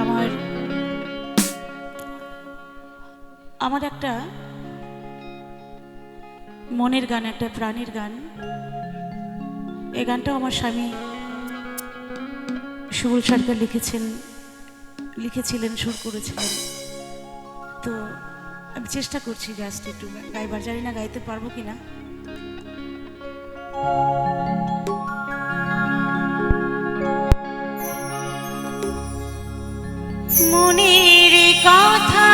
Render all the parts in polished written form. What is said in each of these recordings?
আমার আমার একটা মনের গান, একটা প্রাণের গান। এই গানটাও আমার স্বামী সুবল সরকার লিখেছিলেন, সুর করেছিলেন। তো আমি চেষ্টা করছি জাস্ট একটু গাইবার, জানি না গাইতে পারবো কিনা। মনের কথা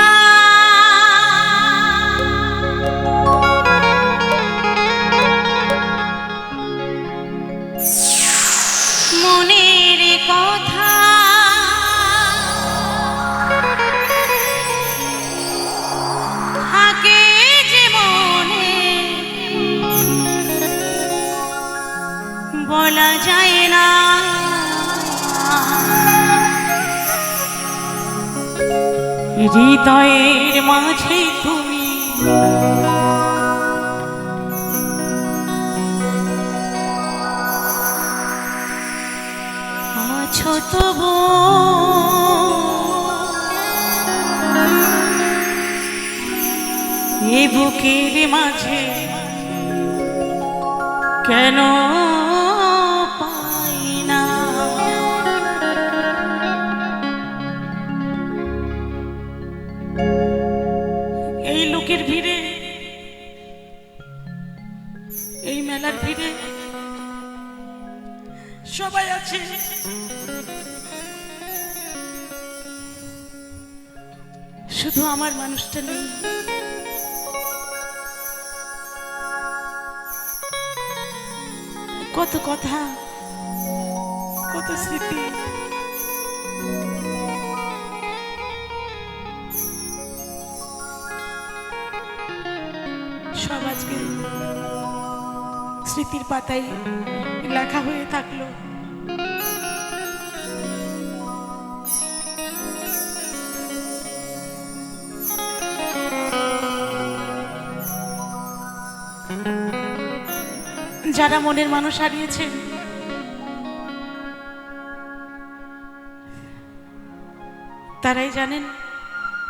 মনের কথা থাকে যে মনে বলা যায় না। হৃদয়ের মাঝে তুমি আছো তবু এ বুকের মাঝে কেন পাই না। এই লোকের ভিড়ে, এই মেলার ভিড়ে সবাই আছে, শুধু আমার মানুষটা নেই। কত কথা, কত স্মৃতি, সব আজকে স্মৃতির পাতায় লেখা হয়ে থাকলো। যারা মনের মানুষ হারিয়েছেন তারাই জানেন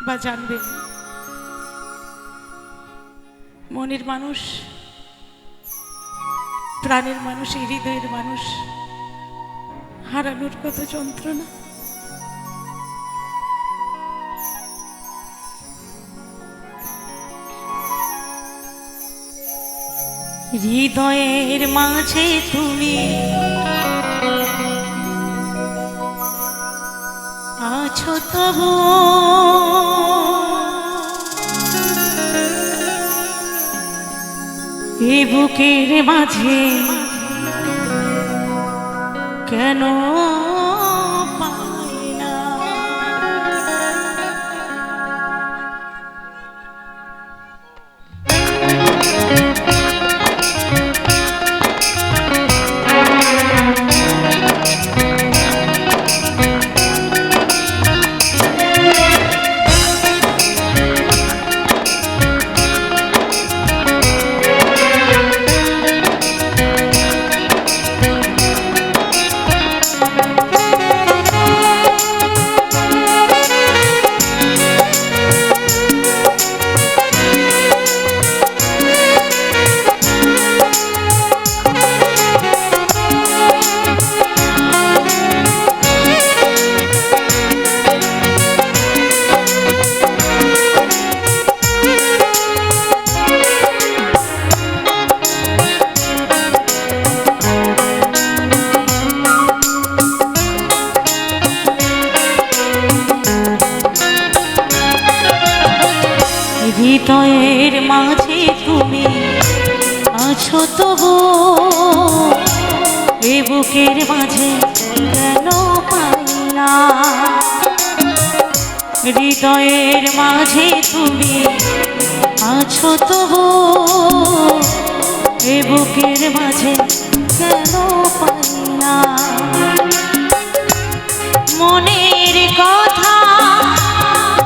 বা জানবেন মনের মানুষ, প্রাণের মানুষ, হৃদয়ের মানুষ হারানোর কত যন্ত্রণা। হৃদয়ের মাঝে তুমি আছো তবু এ বুকের মাঝে কেন পাই না। হৃদয়ের মাঝে তুমি আছো তবু এ বুকের মাঝে কেন পাই না। হৃদয়ের মাঝে তুমি আছো তবু এ বুকের মাঝে কেন পাই না। মনের কথা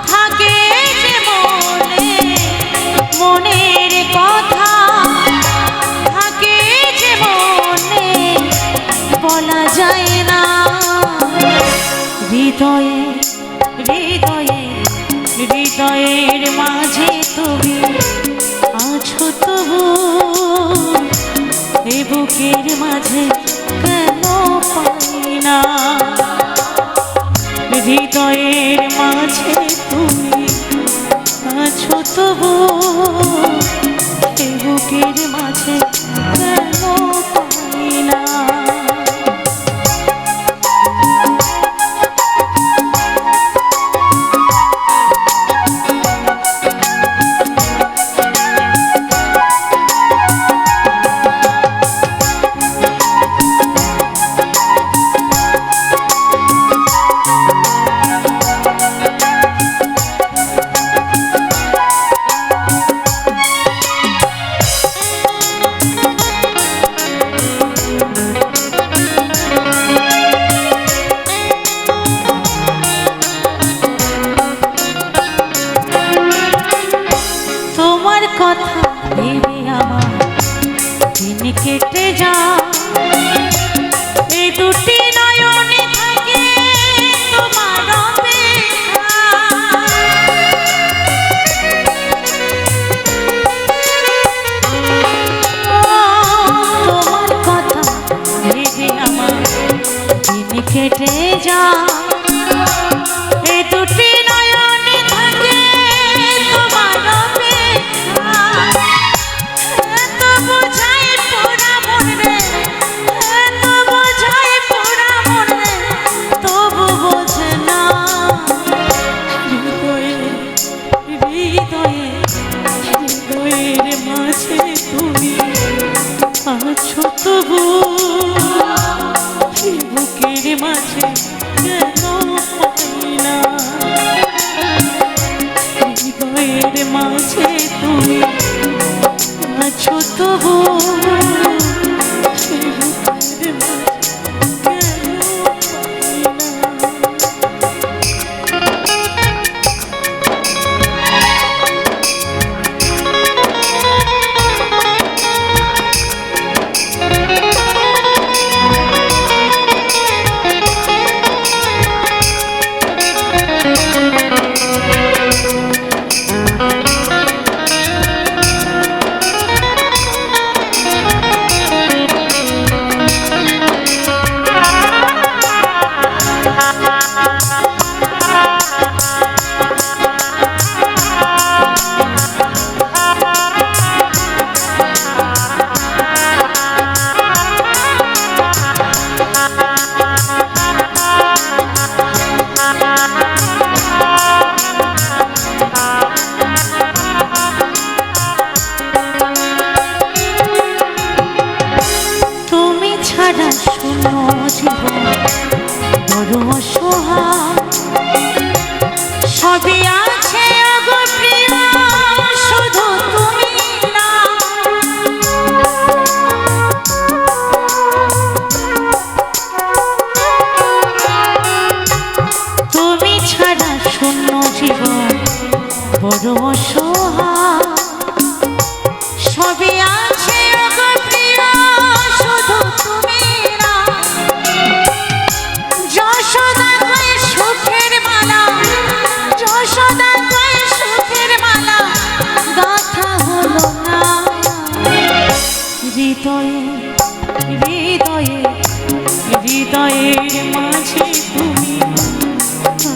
থাকে যে মনে, মনের কথা থাকে যে মনে বলা যায় না। হৃদয়ে হৃদয়ে হৃদয়ের মাঝে তুমি আছো তবু এ বুকের মাঝে কেন পাই না হৃদয়ের মাঝে তুমি আছো তবু এ বুকের মাঝে কেন পাই না কথা ভেবে আমার দিন কেটে যা এই দুটি নয়নে থাকে তোমার অপেক্ষা তোমার কথা ভেবে আমার দিন কেটে যা এই দুটি নয়নে থাকে তোমার আছো তবু বুকের মাঝে কেন পাই না হৃদয়ের মাঝে তুমি আছো তবু বুকের মাঝে ছাড়া শূন্য জীবন বড় অসহায় সবই আছে ওগো প্রিয় শুধু তুমি না তুমি ছাড়া শূন্য জীবন বড় অসহায় সবই আছে ওগো প্রিয় শুধু তুমি না যশোদা কয়ে সুখের মালা যশোদা কয়ে সুখের মালা গাথা হলো না হৃদয়ে হৃদয়ে হৃদয়ের মাঝে তুমি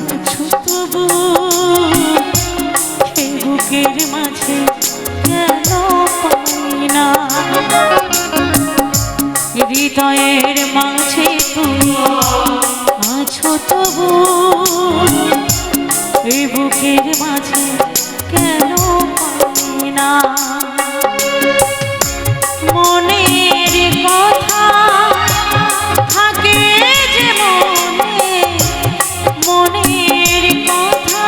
আছো তবু এ বুকের মাঝে কেন পাই না হৃদয়ের মাঝে তুমি আছো তবু এই বুকের মাঝে কেন পাই না মনের কথা থাকে যে মনে মনের কথা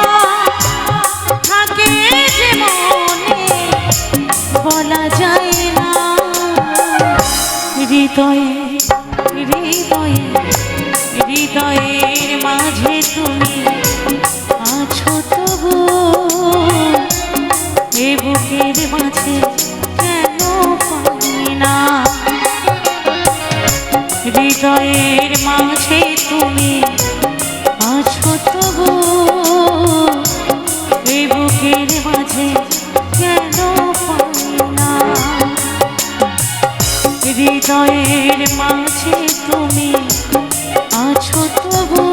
থাকে যে মনে বলা যায় না হৃদয়ে হৃদয়ে হৃদয়ের মাঝে তুমি আছো তবু এ বুকের মাঝে কেন পাই না হৃদয়ের মাঝে তুমি আছো হৃদয়ের মাঝে তুমি আছো তবু,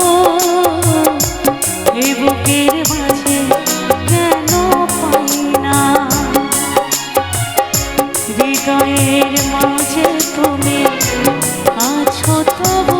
এই বুকের মাঝে কেন পাই না। হৃদয়ের মাঝে তুমি আছো তবু,